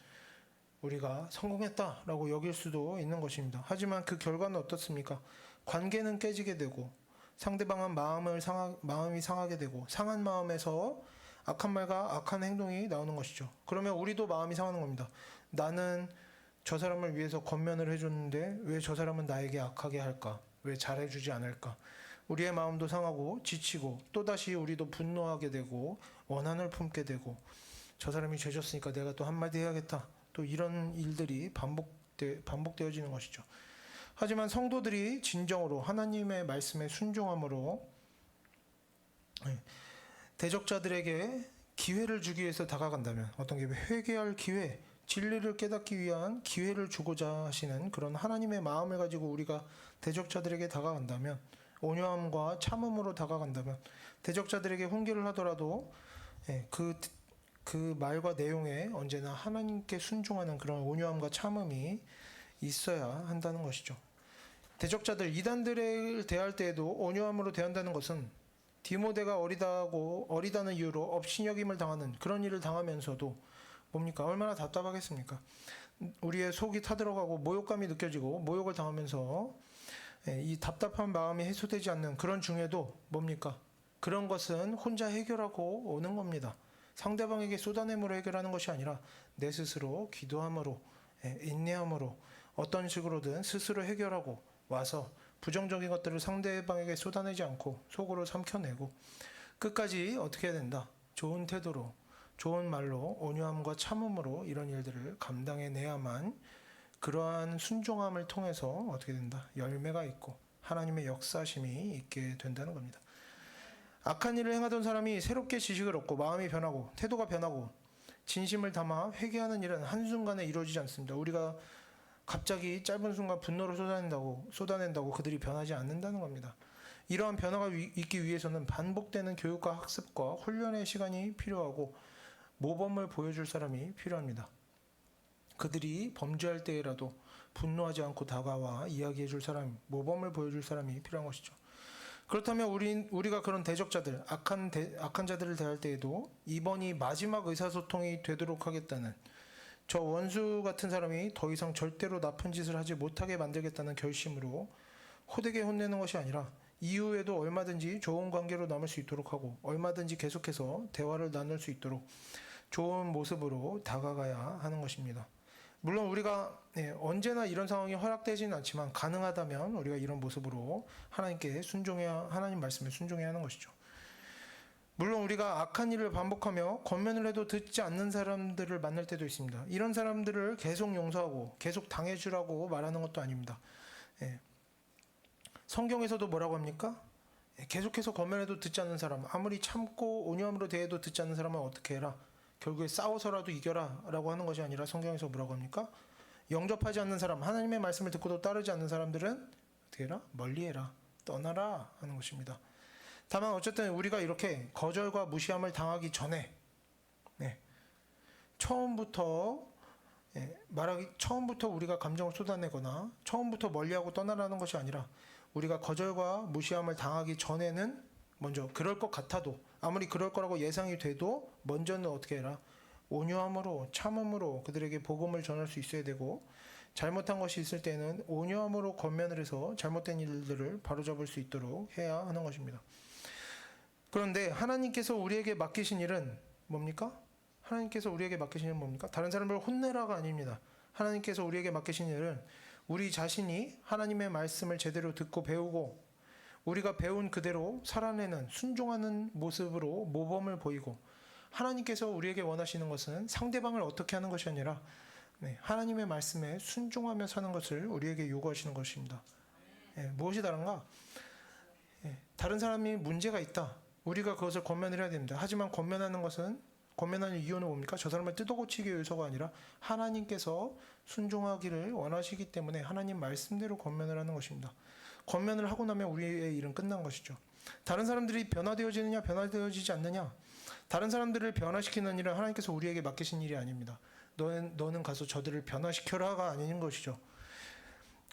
우리가 성공했다라고 여길 수도 있는 것입니다. 하지만 그 결과는 어떻습니까? 관계는 깨지게 되고 상대방은 마음이 상하게 되고, 상한 마음에서 악한 말과 악한 행동이 나오는 것이죠. 그러면 우리도 마음이 상하는 겁니다. 나는 저 사람을 위해서 권면을 해줬는데 왜 저 사람은 나에게 악하게 할까? 왜 잘해주지 않을까? 우리의 마음도 상하고 지치고, 또다시 우리도 분노하게 되고 원한을 품게 되고, 저 사람이 죄졌으니까 내가 또 한마디 해야겠다, 또 이런 일들이 반복되어지는 것이죠. 하지만 성도들이 진정으로 하나님의 말씀에 순종함으로 대적자들에게 기회를 주기 위해서 다가간다면, 어떤 게 회개할 기회, 진리를 깨닫기 위한 기회를 주고자 하시는 그런 하나님의 마음을 가지고 우리가 대적자들에게 다가간다면, 온유함과 참음으로 다가간다면, 대적자들에게 훈계를 하더라도 그 말과 내용에 언제나 하나님께 순종하는 그런 온유함과 참음이 있어야 한다는 것이죠. 대적자들, 이단들을 대할 때에도 온유함으로 대한다는 것은 디모데가 어리다는 이유로 업신여김을 당하는 그런 일을 당하면서도 뭡니까? 얼마나 답답하겠습니까? 우리의 속이 타들어가고 모욕감이 느껴지고 모욕을 당하면서 이 답답한 마음이 해소되지 않는 그런 중에도 뭡니까? 그런 것은 혼자 해결하고 오는 겁니다. 상대방에게 쏟아냄으로 해결하는 것이 아니라 내 스스로 기도함으로, 인내함으로, 어떤 식으로든 스스로 해결하고 와서 부정적인 것들을 상대방에게 쏟아내지 않고 속으로 삼켜내고, 끝까지 어떻게 해야 된다? 좋은 태도로, 좋은 말로, 온유함과 참음으로 이런 일들을 감당해내야만 그러한 순종함을 통해서 어떻게 된다? 열매가 있고 하나님의 역사심이 있게 된다는 겁니다. 악한 일을 행하던 사람이 새롭게 지식을 얻고 마음이 변하고 태도가 변하고 진심을 담아 회개하는 일은 한순간에 이루어지지 않습니다. 우리가 갑자기 짧은 순간 분노를 쏟아낸다고 그들이 변하지 않는다는 겁니다. 이러한 변화가 있기 위해서는 반복되는 교육과 학습과 훈련의 시간이 필요하고 모범을 보여줄 사람이 필요합니다. 그들이 범죄할 때라도 분노하지 않고 다가와 이야기해줄 사람, 모범을 보여줄 사람이 필요한 것이죠. 그렇다면 우리가 그런 대적자들, 악한 자들을 대할 때에도 이번이 마지막 의사소통이 되도록 하겠다는, 저 원수 같은 사람이 더 이상 절대로 나쁜 짓을 하지 못하게 만들겠다는 결심으로 호되게 혼내는 것이 아니라 이후에도 얼마든지 좋은 관계로 남을 수 있도록 하고, 얼마든지 계속해서 대화를 나눌 수 있도록 좋은 모습으로 다가가야 하는 것입니다. 물론 우리가 언제나 이런 상황이 허락되지는 않지만, 가능하다면 우리가 이런 모습으로 하나님 말씀에 순종해야 하는 것이죠. 물론 우리가 악한 일을 반복하며 권면을 해도 듣지 않는 사람들을 만날 때도 있습니다. 이런 사람들을 계속 용서하고 계속 당해주라고 말하는 것도 아닙니다. 성경에서도 뭐라고 합니까? 계속해서 권면해도 듣지 않는 사람, 아무리 참고 온유함으로 대해도 듣지 않는 사람은 어떻게 해라? 결국에 싸워서라도 이겨라 라고 하는 것이 아니라 성경에서 뭐라고 합니까? 영접하지 않는 사람, 하나님의 말씀을 듣고도 따르지 않는 사람들은 어떻게 해라? 멀리해라, 떠나라 하는 것입니다. 다만 어쨌든 우리가 이렇게 거절과 무시함을 당하기 전에 처음부터 처음부터 우리가 감정을 쏟아내거나 처음부터 멀리하고 떠나라는 것이 아니라 우리가 거절과 무시함을 당하기 전에는 먼저 그럴 것 같아도 아무리 그럴 거라고 예상이 돼도 먼저는 어떻게 해라? 온유함으로 참음으로 그들에게 복음을 전할 수 있어야 되고 잘못한 것이 있을 때는 온유함으로 권면을 해서 잘못된 일들을 바로잡을 수 있도록 해야 하는 것입니다. 그런데 하나님께서 우리에게 맡기신 일은 뭡니까? 하나님께서 우리에게 맡기신 일은 뭡니까? 다른 사람을 혼내라가 아닙니다. 하나님께서 우리에게 맡기신 일은 우리 자신이 하나님의 말씀을 제대로 듣고 배우고 우리가 배운 그대로 살아내는 순종하는 모습으로 모범을 보이고 하나님께서 우리에게 원하시는 것은 상대방을 어떻게 하는 것이 아니라 하나님의 말씀에 순종하며 사는 것을 우리에게 요구하시는 것입니다. 무엇이 다른가? 다른 사람이 문제가 있다. 우리가 그것을 권면을 해야 됩니다. 하지만 권면하는 이유는 뭡니까? 저 사람을 뜯어고치기 위해서가 아니라 하나님께서 순종하기를 원하시기 때문에 하나님 말씀대로 권면을 하는 것입니다. 권면을 하고 나면 우리의 일은 끝난 것이죠. 다른 사람들이 변화되어지느냐 변화되어지지 않느냐, 다른 사람들을 변화시키는 일은 하나님께서 우리에게 맡기신 일이 아닙니다. 너는 가서 저들을 변화시켜라가 아닌 것이죠.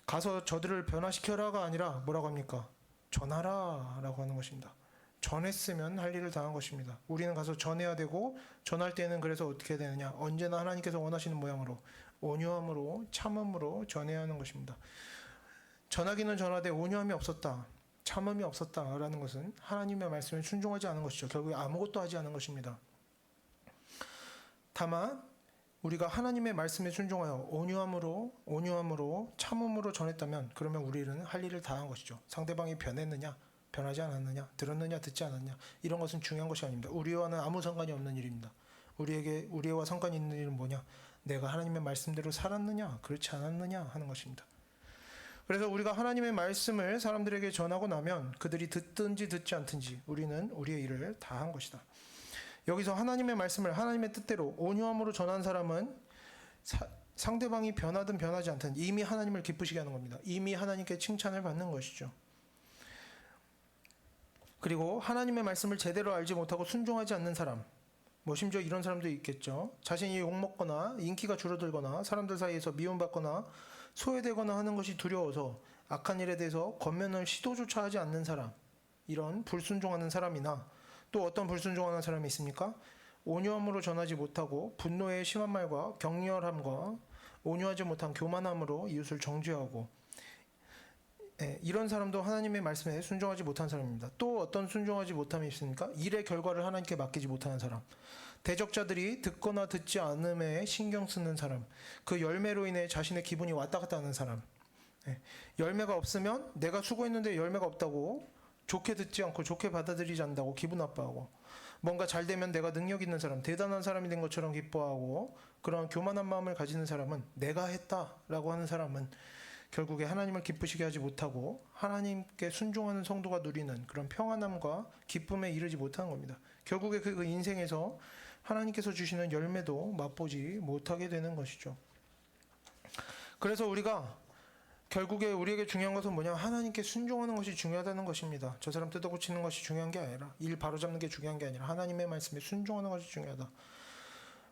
가서 저들을 변화시켜라가 아니라 뭐라고 합니까? 전하라라고 하는 것입니다. 전했으면 할 일을 다한 것입니다. 우리는 가서 전해야 되고 전할 때는 그래서 어떻게 해야 되느냐? 언제나 하나님께서 원하시는 모양으로 온유함으로 참음으로 전해야 하는 것입니다. 전하기는 전하되 온유함이 없었다, 참음이 없었다라는 것은 하나님의 말씀에 순종하지 않은 것이죠. 결국 아무것도 하지 않은 것입니다. 다만 우리가 하나님의 말씀에 순종하여 온유함으로 참음으로 전했다면 그러면 우리는 할 일을 다한 것이죠. 상대방이 변했느냐 변하지 않았느냐, 들었느냐 듣지 않았느냐, 이런 것은 중요한 것이 아닙니다. 우리와는 아무 상관이 없는 일입니다. 우리와 상관이 있는 일은 뭐냐? 내가 하나님의 말씀대로 살았느냐 그렇지 않았느냐 하는 것입니다. 그래서 우리가 하나님의 말씀을 사람들에게 전하고 나면 그들이 듣든지 듣지 않든지 우리는 우리의 일을 다 한 것이다. 여기서 하나님의 말씀을 하나님의 뜻대로 온유함으로 전한 사람은 상대방이 변하든 변하지 않든 이미 하나님을 기쁘시게 하는 겁니다. 이미 하나님께 칭찬을 받는 것이죠. 그리고 하나님의 말씀을 제대로 알지 못하고 순종하지 않는 사람, 심지어 이런 사람도 있겠죠. 자신이 욕먹거나 인기가 줄어들거나 사람들 사이에서 미움받거나 소외되거나 하는 것이 두려워서 악한 일에 대해서 권면을 시도조차 하지 않는 사람, 이런 불순종하는 사람이나 또 어떤 불순종하는 사람이 있습니까? 온유함으로 전하지 못하고 분노의 심한 말과 격렬함과 온유하지 못한 교만함으로 이웃을 정죄하고, 이런 사람도 하나님의 말씀에 순종하지 못한 사람입니다. 또 어떤 순종하지 못함이 있습니까? 일의 결과를 하나님께 맡기지 못하는 사람, 대적자들이 듣거나 듣지 않음에 신경 쓰는 사람, 그 열매로 인해 자신의 기분이 왔다 갔다 하는 사람, 열매가 없으면 내가 수고했는데 열매가 없다고 좋게 듣지 않고 좋게 받아들이지 않는다고 기분 나빠하고, 뭔가 잘 되면 내가 능력 있는 사람, 대단한 사람이 된 것처럼 기뻐하고, 그런 교만한 마음을 가지는 사람은, 내가 했다라고 하는 사람은 결국에 하나님을 기쁘시게 하지 못하고 하나님께 순종하는 성도가 누리는 그런 평안함과 기쁨에 이르지 못하는 겁니다. 결국에 그 인생에서 하나님께서 주시는 열매도 맛보지 못하게 되는 것이죠. 그래서 우리가 결국에 우리에게 중요한 것은 뭐냐? 하나님께 순종하는 것이 중요하다는 것입니다. 저 사람 뜯어고치는 것이 중요한 게 아니라, 일 바로잡는 게 중요한 게 아니라 하나님의 말씀에 순종하는 것이 중요하다.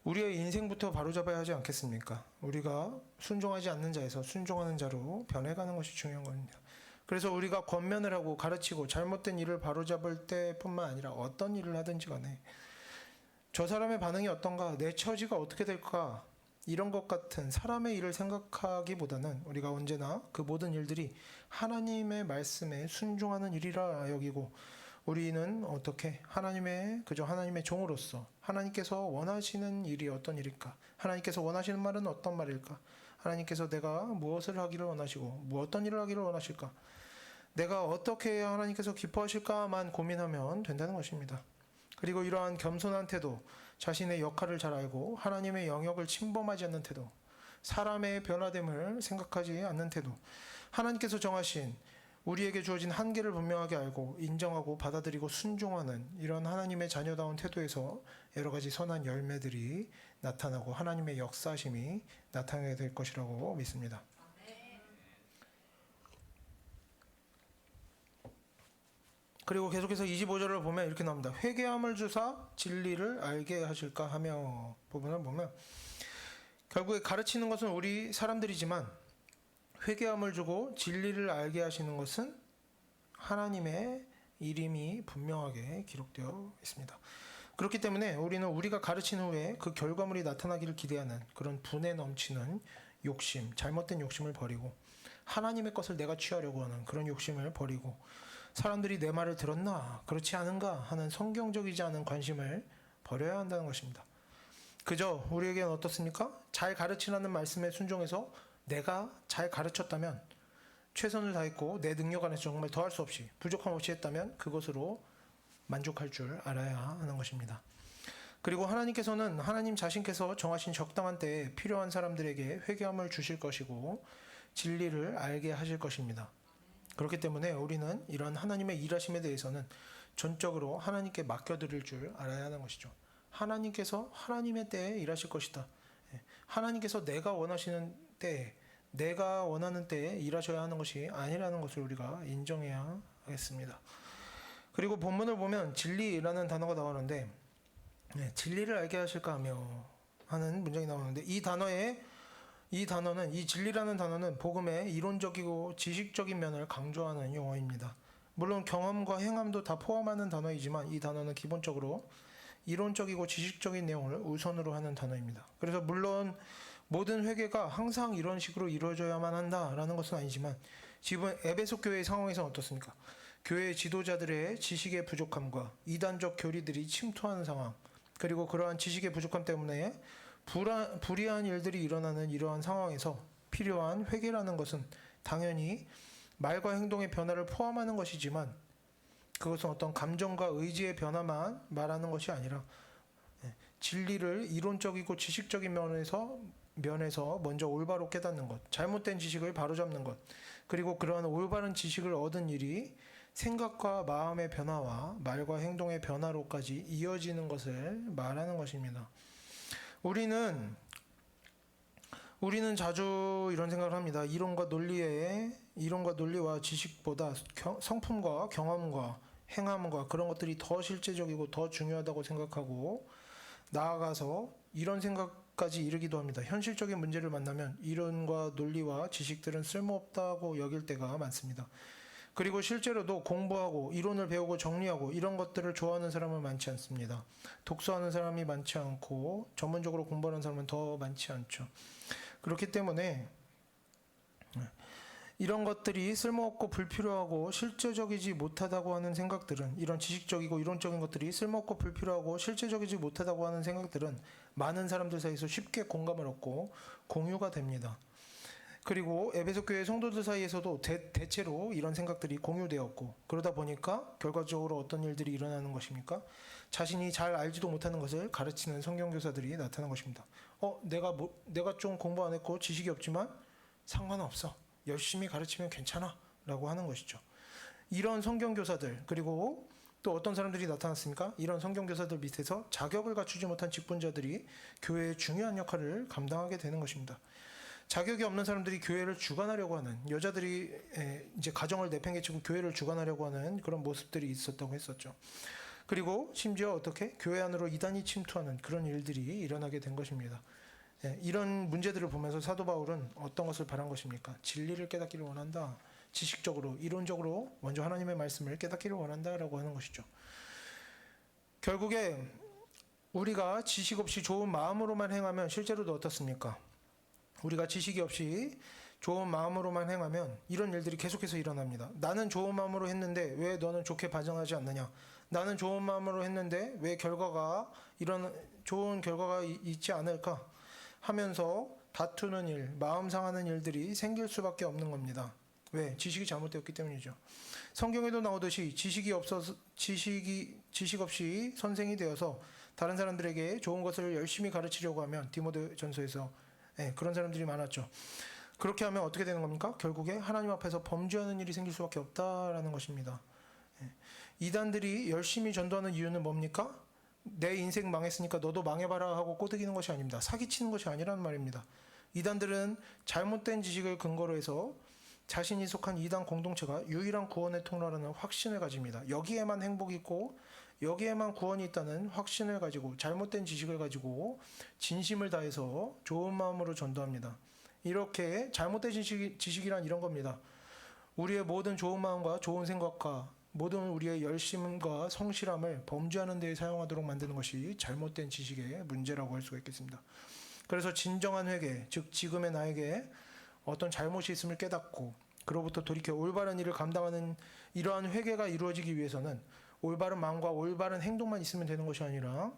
우리의 인생부터 바로잡아야 하지 않겠습니까? 우리가 순종하지 않는 자에서 순종하는 자로 변해가는 것이 중요한 겁니다. 그래서 우리가 권면을 하고 가르치고 잘못된 일을 바로잡을 때뿐만 아니라 어떤 일을 하든지 간에 저 사람의 반응이 어떤가, 내 처지가 어떻게 될까, 이런 것 같은 사람의 일을 생각하기보다는 우리가 언제나 그 모든 일들이 하나님의 말씀에 순종하는 일이라 여기고, 우리는 어떻게 그저 하나님의 종으로서 하나님께서 원하시는 일이 어떤 일일까, 하나님께서 원하시는 말은 어떤 말일까, 하나님께서 내가 무엇을 하기를 원하시고 어떤 일을 하기를 원하실까, 내가 어떻게 해야 하나님께서 기뻐하실까만 고민하면 된다는 것입니다. 그리고 이러한 겸손한 태도, 자신의 역할을 잘 알고 하나님의 영역을 침범하지 않는 태도, 사람의 변화됨을 생각하지 않는 태도, 하나님께서 정하신 우리에게 주어진 한계를 분명하게 알고 인정하고 받아들이고 순종하는 이런 하나님의 자녀다운 태도에서 여러 가지 선한 열매들이 나타나고 하나님의 역사심이 나타나게 될 것이라고 믿습니다. 그리고 계속해서 25절을 보면 이렇게 나옵니다. 회개함을 주사 진리를 알게 하실까 하며 부분을 보면 결국에 가르치는 것은 우리 사람들이지만 회개함을 주고 진리를 알게 하시는 것은 하나님의 이름이 분명하게 기록되어 있습니다. 그렇기 때문에 우리는 우리가 가르친 후에 그 결과물이 나타나기를 기대하는 그런 분에 넘치는 욕심, 잘못된 욕심을 버리고 하나님의 것을 내가 취하려고 하는 그런 욕심을 버리고 사람들이 내 말을 들었나 그렇지 않은가 하는 성경적이지 않은 관심을 버려야 한다는 것입니다. 그저 우리에게는 어떻습니까? 잘 가르치라는 말씀에 순종해서 내가 잘 가르쳤다면 최선을 다했고 내 능력 안에서 정말 더할 수 없이 부족함 없이 했다면 그것으로 만족할 줄 알아야 하는 것입니다. 그리고 하나님께서는 하나님 자신께서 정하신 적당한 때에 필요한 사람들에게 회개함을 주실 것이고 진리를 알게 하실 것입니다. 그렇기 때문에 우리는 이런 하나님의 일하심에 대해서는 전적으로 하나님께 맡겨드릴 줄 알아야 하는 것이죠. 하나님께서 하나님의 때에 일하실 것이다. 하나님께서 내가 원하시는 때에 내가 원하는 때에 일하셔야 하는 것이 아니라는 것을 우리가 인정해야 하겠습니다. 그리고 본문을 보면 진리라는 단어가 나오는데 진리를 알게 하실까 하며 하는 문장이 나오는데 이 진리라는 단어는 복음의 이론적이고 지식적인 면을 강조하는 용어입니다. 물론 경험과 행함도 다 포함하는 단어이지만 이 단어는 기본적으로 이론적이고 지식적인 내용을 우선으로 하는 단어입니다. 그래서 물론 모든 회개가 항상 이런 식으로 이루어져야만 한다라는 것은 아니지만 지금 에베소 교회의 상황에서는 어떻습니까? 교회 지도자들의 지식의 부족함과 이단적 교리들이 침투하는 상황, 그리고 그러한 지식의 부족함 때문에 불이한 일들이 일어나는 이러한 상황에서 필요한 회개라는 것은 당연히 말과 행동의 변화를 포함하는 것이지만 그것은 어떤 감정과 의지의 변화만 말하는 것이 아니라 진리를 이론적이고 지식적인 면에서 먼저 올바로 깨닫는 것, 잘못된 지식을 바로잡는 것, 그리고 그러한 올바른 지식을 얻은 일이 생각과 마음의 변화와 말과 행동의 변화로까지 이어지는 것을 말하는 것입니다. 우리는 자주 이런 생각을 합니다. 이론과 논리와 지식보다 성품과 경험과 행함과 그런 것들이 더 실제적이고 더 중요하다고 생각하고 나아가서 이런 생각까지 이르기도 합니다. 현실적인 문제를 만나면 이론과 논리와 지식들은 쓸모없다고 여길 때가 많습니다. 그리고 실제로도 공부하고 이론을 배우고 정리하고 이런 것들을 좋아하는 사람은 많지 않습니다. 독서하는 사람이 많지 않고 전문적으로 공부하는 사람은 더 많지 않죠. 그렇기 때문에 이런 것들이 쓸모없고 불필요하고 실제적이지 못하다고 하는 생각들은, 이런 지식적이고 이론적인 것들이 쓸모없고 불필요하고 실제적이지 못하다고 하는 생각들은 많은 사람들 사이에서 쉽게 공감을 얻고 공유가 됩니다. 그리고 에베소 교회 성도들 사이에서도 대체로 이런 생각들이 공유되었고, 그러다 보니까 결과적으로 어떤 일들이 일어나는 것입니까? 자신이 잘 알지도 못하는 것을 가르치는 성경교사들이 나타난 것입니다. 내가 좀 공부 안 했고 지식이 없지만 상관없어, 열심히 가르치면 괜찮아 라고 하는 것이죠. 이런 성경교사들, 그리고 또 어떤 사람들이 나타났습니까? 이런 성경교사들 밑에서 자격을 갖추지 못한 직분자들이 교회의 중요한 역할을 감당하게 되는 것입니다. 자격이 없는 사람들이 교회를 주관하려고 하는, 여자들이 이제 가정을 내팽개치고 교회를 주관하려고 하는 그런 모습들이 있었다고 했었죠. 그리고 심지어 어떻게 교회 안으로 이단이 침투하는 그런 일들이 일어나게 된 것입니다. 이런 문제들을 보면서 사도 바울은 어떤 것을 바란 것입니까? 진리를 깨닫기를 원한다. 지식적으로, 이론적으로 먼저 하나님의 말씀을 깨닫기를 원한다라고 하는 것이죠. 결국에 우리가 지식 없이 좋은 마음으로만 행하면 실제로도 어떻습니까? 우리가 지식이 없이 좋은 마음으로만 행하면 이런 일들이 계속해서 일어납니다. 나는 좋은 마음으로 했는데 왜 너는 좋게 반응하지 않느냐? 나는 좋은 마음으로 했는데 왜 이런 좋은 결과가 있지 않을까? 하면서 다투는 일, 마음 상하는 일들이 생길 수밖에 없는 겁니다. 왜? 지식이 잘못되었기 때문이죠. 성경에도 나오듯이 지식 없이 선생이 되어서 다른 사람들에게 좋은 것을 열심히 가르치려고 하면, 디모데전서에서 그런 사람들이 많았죠. 그렇게 하면 어떻게 되는 겁니까? 결국에 하나님 앞에서 범죄하는 일이 생길 수밖에 없다라는 것입니다. 이단들이 열심히 전도하는 이유는 뭡니까? 내 인생 망했으니까 너도 망해봐라 하고 꼬드기는 것이 아닙니다. 사기치는 것이 아니라는 말입니다. 이단들은 잘못된 지식을 근거로 해서 자신이 속한 이단 공동체가 유일한 구원의 통로라는 확신을 가집니다. 여기에만 행복이 있고 여기에만 구원이 있다는 확신을 가지고 잘못된 지식을 가지고 진심을 다해서 좋은 마음으로 전도합니다. 이렇게 잘못된 지식이란 이런 겁니다. 우리의 모든 좋은 마음과 좋은 생각과 모든 우리의 열심과 성실함을 범죄하는 데에 사용하도록 만드는 것이 잘못된 지식의 문제라고 할 수가 있겠습니다. 그래서 진정한 회개, 즉 지금의 나에게 어떤 잘못이 있음을 깨닫고 그로부터 돌이켜 올바른 일을 감당하는 이러한 회개가 이루어지기 위해서는 올바른 마음과 올바른 행동만 있으면 되는 것이 아니라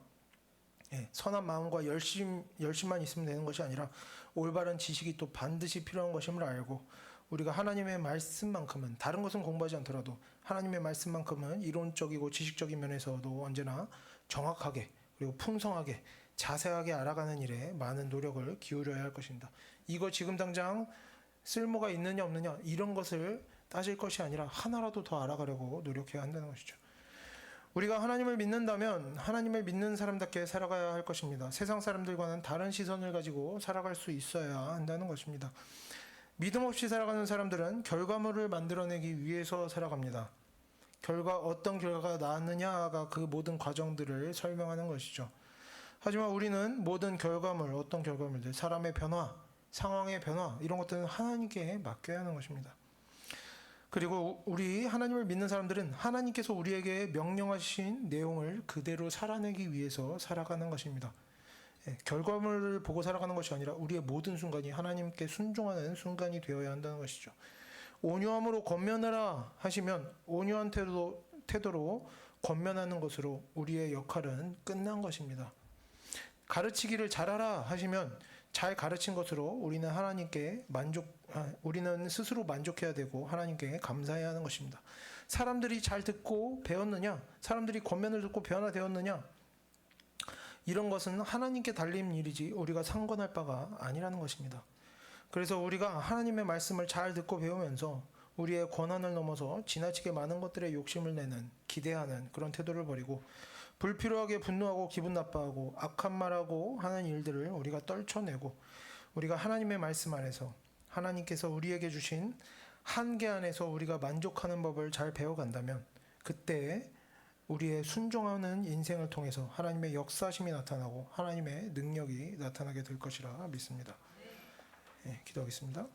선한 마음과 열심만 있으면 되는 것이 아니라 올바른 지식이 또 반드시 필요한 것임을 알고 우리가 하나님의 말씀만큼은 다른 것은 공부하지 않더라도 하나님의 말씀만큼은 이론적이고 지식적인 면에서도 언제나 정확하게 그리고 풍성하게 자세하게 알아가는 일에 많은 노력을 기울여야 할 것입니다. 이거 지금 당장 쓸모가 있느냐 없느냐 이런 것을 따질 것이 아니라 하나라도 더 알아가려고 노력해야 한다는 것이죠. 우리가 하나님을 믿는다면 하나님을 믿는 사람답게 살아가야 할 것입니다. 세상 사람들과는 다른 시선을 가지고 살아갈 수 있어야 한다는 것입니다. 믿음 없이 살아가는 사람들은 결과물을 만들어내기 위해서 살아갑니다. 어떤 결과가 나왔느냐가 그 모든 과정들을 설명하는 것이죠. 하지만 우리는 모든 결과물, 어떤 결과물들, 사람의 변화, 상황의 변화 이런 것들은 하나님께 맡겨야 하는 것입니다. 그리고 우리 하나님을 믿는 사람들은 하나님께서 우리에게 명령하신 내용을 그대로 살아내기 위해서 살아가는 것입니다. 결과물을 보고 살아가는 것이 아니라 우리의 모든 순간이 하나님께 순종하는 순간이 되어야 한다는 것이죠. 온유함으로 권면하라 하시면 온유한 태도로 권면하는 것으로 우리의 역할은 끝난 것입니다. 가르치기를 잘하라 하시면 잘 가르친 것으로 우리는 스스로 만족해야 되고 하나님께 감사해야 하는 것입니다. 사람들이 잘 듣고 배웠느냐? 사람들이 권면을 듣고 변화되었느냐? 이런 것은 하나님께 달린 일이지 우리가 상관할 바가 아니라는 것입니다. 그래서 우리가 하나님의 말씀을 잘 듣고 배우면서 우리의 권한을 넘어서 지나치게 많은 것들에 욕심을 내는, 기대하는 그런 태도를 버리고 불필요하게 분노하고 기분 나빠하고 악한 말하고 하는 일들을 우리가 떨쳐내고 우리가 하나님의 말씀 안에서 하나님께서 우리에게 주신 한계 안에서 우리가 만족하는 법을 잘 배워간다면 그때 우리의 순종하는 인생을 통해서 하나님의 역사심이 나타나고 하나님의 능력이 나타나게 될 것이라 믿습니다. 기도하겠습니다.